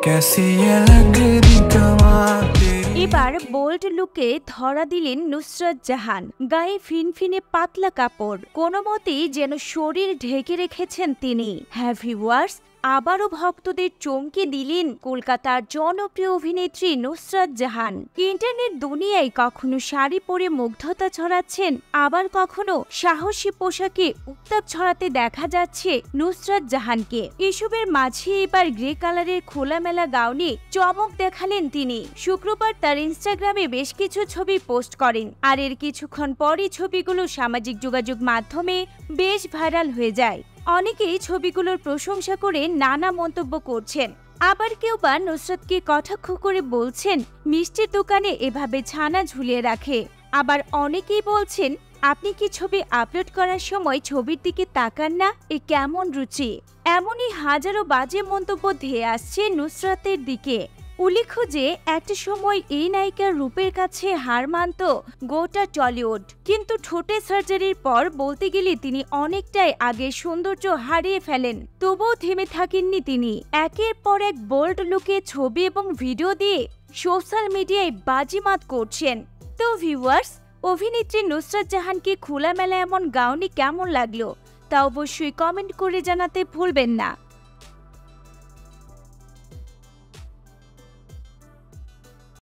कैसी ये लग रही कमाल तेरी। এবার বোল্ড লুকে ধরা দিলেন নুসরাত জাহান। গায়ে ফিনফিনে পাতলা কাপড়, কোনো মতেই যেন শরীর ঢেকে রেখেছেন তিনি। হ্যাঁ ভিউয়ার্স, আবারও ভক্তদের চমকে দিলেন কলকাতার জনপ্রিয় অভিনেত্রী নুসরাত জাহান। ইন্টারনেট দুনিয়ায় কখনো শাড়ি পরে মুগ্ধতা ছড়াচ্ছেন, আবার কখনো সাহসী পোশাকে উত্তাপ ছড়াতে দেখা যাচ্ছে নুসরাত জাহানকে। এসবের মাঝে এবার গ্রে কালারের খোলামেলা গাউনে চমক দেখালেন তিনি। শুক্রবার তার ইনস্টাগ্রামে বেশ কিছু ছবি পোস্ট করেন, আর এর কিছুক্ষণ পরই ছবিগুলো সামাজিক যোগাযোগ মাধ্যমে বেশ ভাইরাল হয়ে যায়। অনেকেই ছবিগুলোর প্রশংসা করে নানা মন্তব্য করছেন, আবার কেউ বা নুসরাতকে কটাক্ষ করে বলছেন মিষ্টির দোকানে এভাবে ছানা ঝুলিয়ে রাখে। আবার অনেকেই বলছেন, আপনি কি ছবি আপলোড করার সময় ছবির দিকে তাকান না, এ কেমন রুচি। এমনই হাজারো বাজে মন্তব্য ধেয়ে আসছে নুসরাতের দিকে। উল্লেখ্য যে একটা সময় এই নায়িকার রূপের কাছে হার মানত গোটা টলিউড, কিন্তু ঠোঁটে সার্জারির পর বলতে গেলে তিনি অনেকটাই আগের সৌন্দর্য হারিয়ে ফেলেন। তবুও থেমে থাকেননি তিনি, একের পর এক বোল্ড লুকে ছবি এবং ভিডিও দিয়ে সোশ্যাল মিডিয়ায় বাজিমাত করছেন। তো ভিউয়ার্স, অভিনেত্রী নুসরাত জাহানকে খোলামেলা এমন গাউনে কেমন লাগলো তা অবশ্যই কমেন্ট করে জানাতে ভুলবেন না।